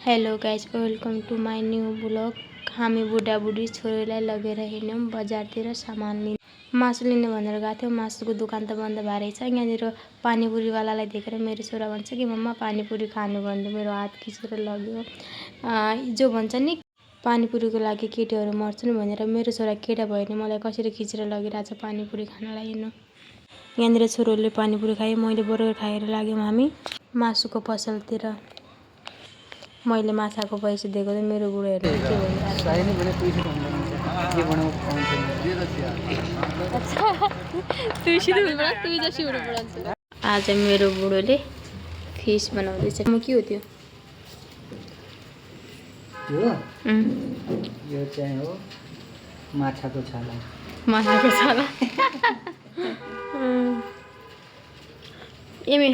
Hello guys, welcome to my new blog. हामी बुढाबुढी छोरीलाई लगेर हिँड्यौँ बजारतिर सामान लिन, मासु लिने भनेर गएको थियौँ। मासुको दोकान त बन्द भएर छ। यहाँनिर पानीपुरीवालालाई देखेर मेरो छोरा भन्छ कि मम्मा पानीपुरी खानु भन्दै मेरो हात खिचेर लग्यो। जो भन्छ नि पानीपुरीको लागि केटीहरू मर्छन् भनेर, मेरो छोरा केटा भयो भने मलाई कसरी खिचेर लगिरहेछ पानीपुरी खानलाई हेर्नु। यहाँनिर छोरोले पानीपुरी खायो, मैले बर्गर खाएर लाग्यौँ हामी मासुको पसलतिर। मैले माछाको पैसा दिएको त मेरो बुढो हेर्नु के भइरहेको। आज मेरो बुढोले फिस बनाउँदैछ। म के हो त्यो? यो चाहिँ हो माछाको छाला। माछाको छाला। एमे